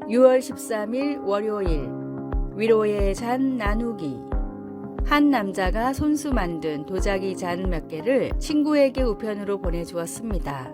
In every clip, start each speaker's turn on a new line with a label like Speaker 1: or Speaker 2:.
Speaker 1: 6월 13일 월요일 위로의 잔 나누기. 한 남자가 손수 만든 도자기 잔 몇 개를 친구에게 우편으로 보내주었습니다.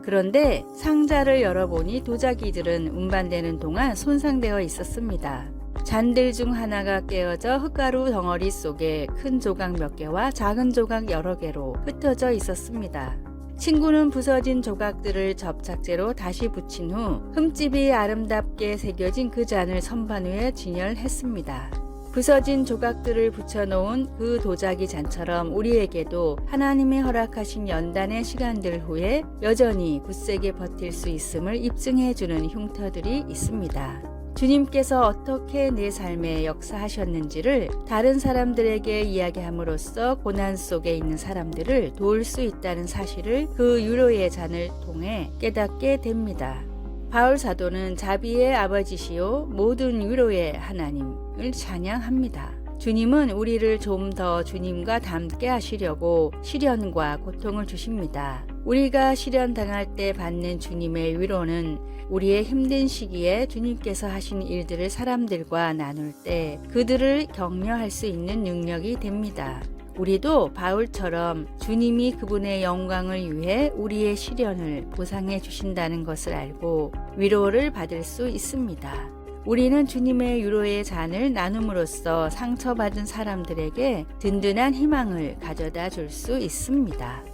Speaker 1: 그런데 상자를 열어보니 도자기들은 운반되는 동안 손상되어 있었습니다. 잔들 중 하나가 깨어져 흙가루 덩어리 속에 큰 조각 몇 개와 작은 조각 여러 개로 흩어져 있었습니다. 친구는 부서진 조각들을 접착제로 다시 붙인 후 흠집이 아름답게 새겨진 그 잔을 선반 위에 진열했습니다. 부서진 조각들을 붙여놓은 그 도자기 잔처럼 우리에게도 하나님이 허락하신 연단의 시간들 후에 여전히 굳세게 버틸 수 있음을 입증해주는 흉터들이 있습니다. 주님께서 어떻게 내 삶에 역사하셨는지를 다른 사람들에게 이야기함으로써 고난 속에 있는 사람들을 도울 수 있다는 사실을 그 위로의 잔을 통해 깨닫게 됩니다. 바울 사도는 자비의 아버지시요 모든 위로의 하나님을 찬양합니다. 주님은 우리를 좀 더 주님과 닮게 하시려고 시련과 고통을 주십니다. 우리가 시련 당할 때 받는 주님의 위로는 우리의 힘든 시기에 주님께서 하신 일들을 사람들과 나눌 때 그들을 격려할 수 있는 능력이 됩니다. 우리도 바울처럼 주님이 그분의 영광을 위해 우리의 시련을 보상해 주신다는 것을 알고 위로를 받을 수 있습니다. 우리는 주님의 위로의 잔을 나눔으로써 상처받은 사람들에게 든든한 희망을 가져다 줄 수 있습니다.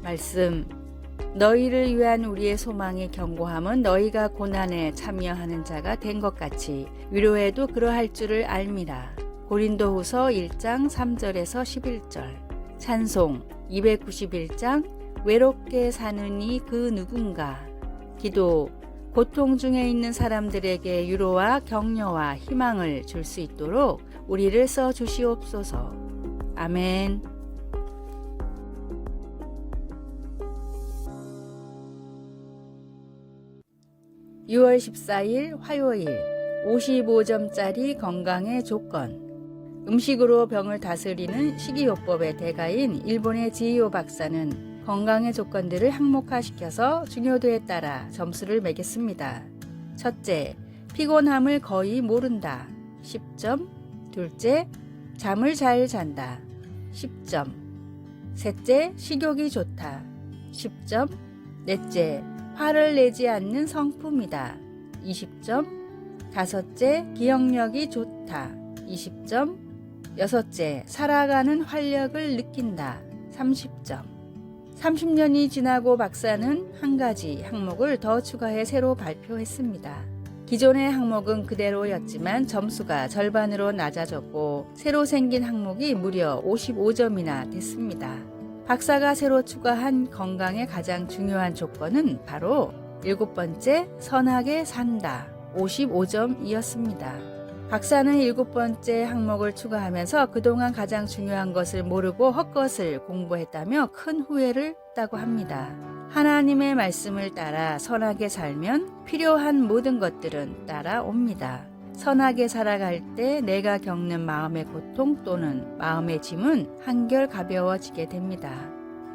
Speaker 1: 말씀. 너희를 위한 우리의 소망의 견고함은 너희가 고난에 참여하는 자가 된 것 같이 위로에도 그러할 줄을 알미라. 고린도후서 1장 3절에서 11절. 찬송 291장 외롭게 사는 이 그 누군가. 기도. 고통 중에 있는 사람들에게 위로와 격려와 희망을 줄 수 있도록 우리를 써 주시옵소서. 아멘. (6월 14일) 화요일 55점짜리 건강의 조건. 음식으로 병을 다스리는 식이요법의 대가인 일본의 지이오 박사는 건강의 조건들을 항목화시켜서 중요도에 따라 점수를 매겼습니다. 첫째, 피곤함을 거의 모른다. 10점. 둘째, 잠을 잘 잔다. 10점. 셋째, 식욕이 좋다. 10점. 넷째, 화를 내지 않는 성품이다. 20점. 다섯째, 기억력이 좋다. 20점. 여섯째, 살아가는 활력을 느낀다. 30점. 30년이 지나고 박사는 한 가지 항목을 더 추가해 새로 발표했습니다. 기존의 항목은 그대로였지만 점수가 절반으로 낮아졌고 새로 생긴 항목이 무려 55점이나 됐습니다. 박사가 새로 추가한 건강의 가장 중요한 조건은 바로 7번째, 선하게 산다. 55점이었습니다. 박사는 7번째 항목을 추가하면서 그동안 가장 중요한 것을 모르고 헛것을 공부했다며 큰 후회를 했다고 합니다. 하나님의 말씀을 따라 선하게 살면 필요한 모든 것들은 따라옵니다. 선하게 살아갈 때 내가 겪는 마음의 고통 또는 마음의 짐은 한결 가벼워지게 됩니다.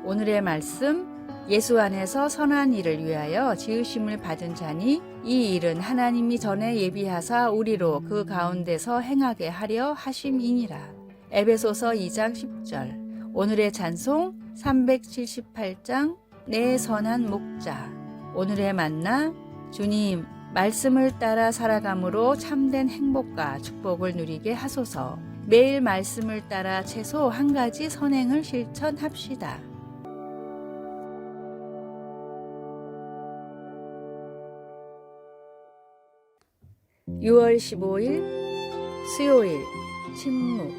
Speaker 1: 오늘의 말씀. 예수 안에서 선한 일을 위하여 지으심을 받은 자니 이 일은 하나님이 전에 예비하사 우리로 그 가운데서 행하게 하려 하심이니라. 에베소서 2장 10절. 오늘의 찬송 378장 내 선한 목자. 오늘의 만나. 주님, 말씀을 따라 살아감으로 참된 행복과 축복을 누리게 하소서. 매일 말씀을 따라 최소 한 가지 선행을 실천합시다. 6월 15일 수요일 침묵.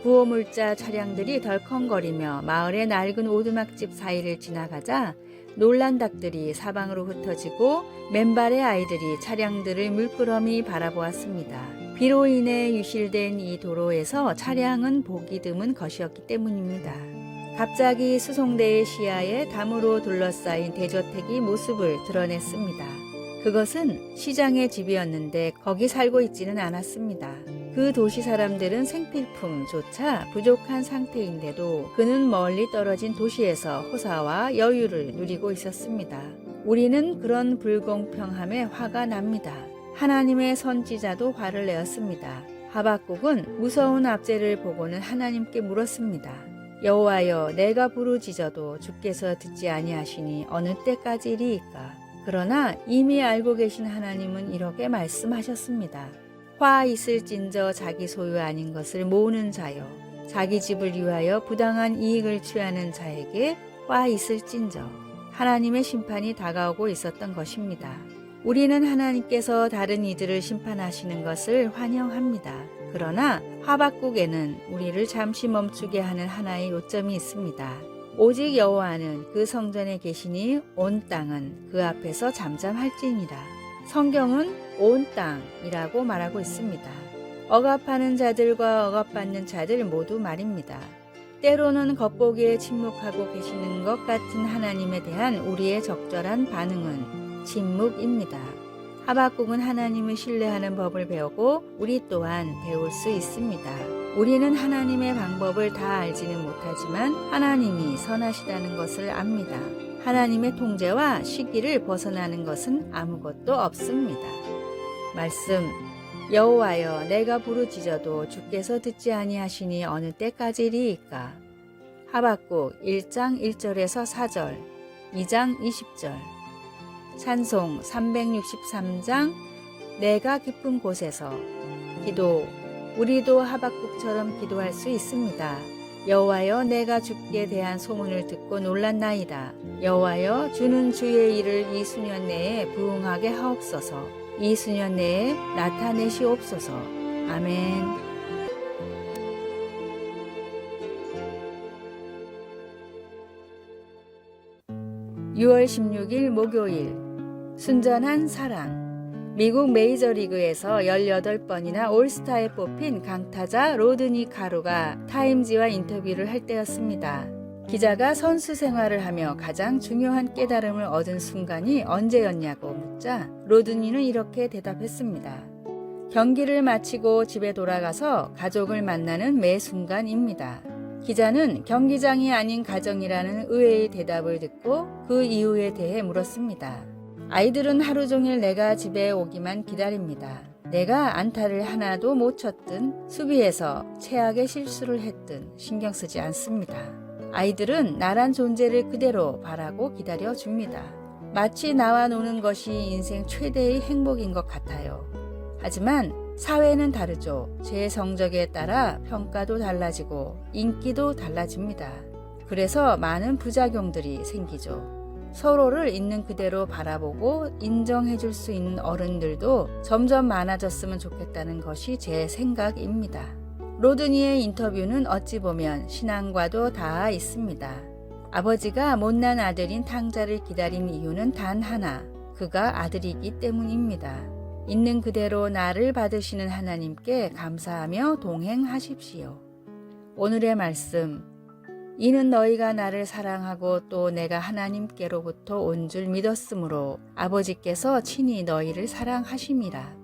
Speaker 1: 구호물자 차량들이 덜컹거리며 마을의 낡은 오두막집 사이를 지나가자 놀란 닭들이 사방으로 흩어지고 맨발의 아이들이 차량들을 물끄러미 바라보았습니다. 비로 인해 유실된 이 도로에서 차량은 보기 드문 것이었기 때문입니다. 갑자기 수송대의 시야에 담으로 둘러싸인 대저택이 모습을 드러냈습니다. 그것은 시장의 집이었는데 거기 살고 있지는 않았습니다. 그 도시 사람들은 생필품조차 부족한 상태인데도 그는 멀리 떨어진 도시에서 호사와 여유를 누리고 있었습니다. 우리는 그런 불공평함에 화가 납니다. 하나님의 선지자도 화를 내었습니다. 하박국은 무서운 압제를 보고는 하나님께 물었습니다. 여호와여, 내가 부르짖어도 주께서 듣지 아니하시니 어느 때까지리이까? 그러나 이미 알고 계신 하나님은 이렇게 말씀하셨습니다. 화 있을진저 자기 소유 아닌 것을 모으는 자여, 자기 집을 위하여 부당한 이익을 취하는 자에게 화 있을진저. 하나님의 심판이 다가오고 있었던 것입니다. 우리는 하나님께서 다른 이들을 심판하시는 것을 환영합니다. 그러나 하박국에는 우리를 잠시 멈추게 하는 하나의 요점이 있습니다. 오직 여호와는 그 성전에 계시니 온 땅은 그 앞에서 잠잠할지니라. 성경은 온 땅이라고 말하고 있습니다. 억압하는 자들과 억압받는 자들 모두 말입니다. 때로는 겉보기에 침묵하고 계시는 것 같은 하나님에 대한 우리의 적절한 반응은 침묵입니다. 하박국은 하나님을 신뢰하는 법을 배우고 우리 또한 배울 수 있습니다. 우리는 하나님의 방법을 다 알지는 못하지만 하나님이 선하시다는 것을 압니다. 하나님의 통제와 시기를 벗어나는 것은 아무것도 없습니다. 말씀, 여호와여, 내가 부르짖어도 주께서 듣지 아니하시니 어느 때까지리이까? 하박국 1장 1절에서 4절, 2장 20절. 찬송 363장 내가 깊은 곳에서. 기도, 우리도 하박국처럼 기도할 수 있습니다. 여호와여, 내가 주께 대한 소문을 듣고 놀랐나이다. 여호와여, 주는 주의 일을 이 수년 내에 부응하게 하옵소서. 이 수년 내에 나타내시옵소서. 아멘. 6월 16일 목요일, 순전한 사랑. 미국 메이저리그에서 18번이나 올스타에 뽑힌 강타자 로드니 카루가 타임지와 인터뷰를 할 때였습니다. 기자가 선수 생활을 하며 가장 중요한 깨달음을 얻은 순간이 언제였냐고 묻자 로드니는 이렇게 대답했습니다. 경기를 마치고 집에 돌아가서 가족을 만나는 매 순간입니다. 기자는 경기장이 아닌 가정이라는 의외의 대답을 듣고 그 이유에 대해 물었습니다. 아이들은 하루 종일 내가 집에 오기만 기다립니다. 내가 안타를 하나도 못 쳤든 수비에서 최악의 실수를 했든 신경 쓰지 않습니다. 아이들은 나란 존재를 그대로 바라고 기다려줍니다. 마치 나와 노는 것이 인생 최대의 행복인 것 같아요. 하지만 사회는 다르죠. 제 성적에 따라 평가도 달라지고 인기도 달라집니다. 그래서 많은 부작용들이 생기죠. 서로를 있는 그대로 바라보고 인정해줄 수 있는 어른들도 점점 많아졌으면 좋겠다는 것이 제 생각입니다. 로드니의 인터뷰는 어찌 보면 신앙과도 닿아 있습니다. 아버지가 못난 아들인 탕자를 기다린 이유는 단 하나, 그가 아들이기 때문입니다. 있는 그대로 나를 받으시는 하나님께 감사하며 동행하십시오. 오늘의 말씀, 이는 너희가 나를 사랑하고 또 내가 하나님께로부터 온 줄 믿었으므로 아버지께서 친히 너희를 사랑하심이라.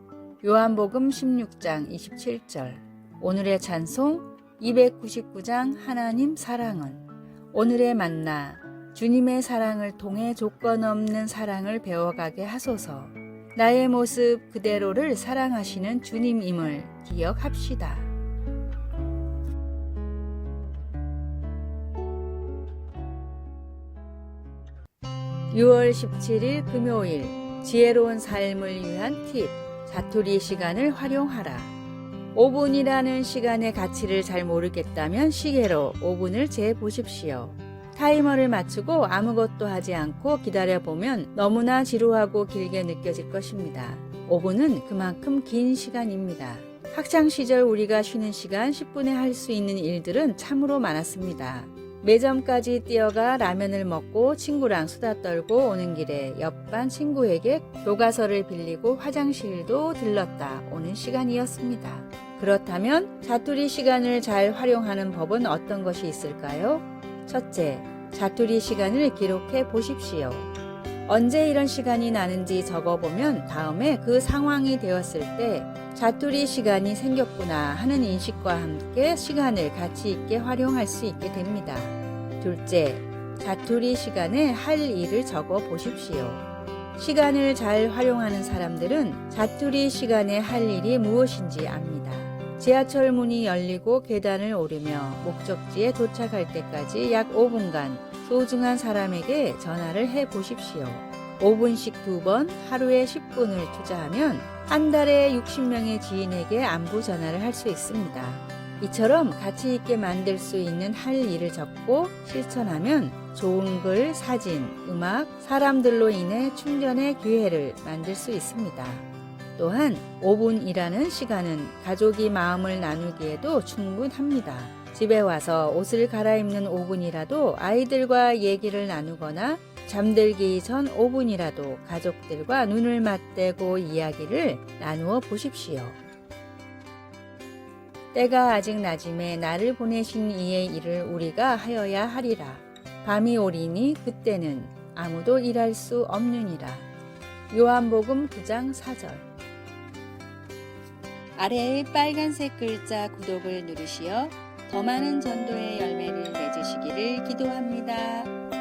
Speaker 1: 요한복음 16장 27절. 오늘의 찬송 299장 하나님 사랑은. 오늘의 만나, 주님의 사랑을 통해 조건 없는 사랑을 배워가게 하소서. 나의 모습 그대로를 사랑하시는 주님임을 기억합시다. 6월 17일 금요일, 지혜로운 삶을 위한 팁, 자투리 시간을 활용하라. 5분이라는 시간의 가치를 잘 모르겠다면 시계로 5분을 재보십시오. 타이머를 맞추고 아무것도 하지 않고 기다려보면 너무나 지루하고 길게 느껴질 것입니다. 5분은 그만큼 긴 시간입니다. 학창시절 우리가 쉬는 시간 10분에 할 수 있는 일들은 참으로 많았습니다. 매점까지 뛰어가 라면을 먹고 친구랑 수다 떨고 오는 길에 옆반 친구에게 교과서를 빌리고 화장실도 들렀다 오는 시간이었습니다. 그렇다면 자투리 시간을 잘 활용하는 법은 어떤 것이 있을까요? 첫째, 자투리 시간을 기록해 보십시오. 언제 이런 시간이 나는지 적어보면 다음에 그 상황이 되었을 때 자투리 시간이 생겼구나 하는 인식과 함께 시간을 가치 있게 활용할 수 있게 됩니다. 둘째, 자투리 시간에 할 일을 적어 보십시오. 시간을 잘 활용하는 사람들은 자투리 시간에 할 일이 무엇인지 압니다. 지하철 문이 열리고 계단을 오르며 목적지에 도착할 때까지 약 5분간 소중한 사람에게 전화를 해 보십시오. 5분씩 2번 하루에 10분을 투자하면 한 달에 60명의 지인에게 안부 전화를 할 수 있습니다. 이처럼 가치 있게 만들 수 있는 할 일을 적고 실천하면 좋은 글, 사진, 음악, 사람들로 인해 충전의 기회를 만들 수 있습니다. 또한 5분이라는 시간은 가족이 마음을 나누기에도 충분합니다. 집에 와서 옷을 갈아입는 5분이라도 아이들과 얘기를 나누거나 잠들기 전 5분이라도 가족들과 눈을 맞대고 이야기를 나누어 보십시오. 때가 아직 낮음에 나를 보내신 이의 일을 우리가 하여야 하리라. 밤이 오리니 그때는 아무도 일할 수 없느니라. 요한복음 9장 4절. 아래의 빨간색 글자 구독을 누르시어 더 많은 전도의 열매를 맺으시기를 기도합니다.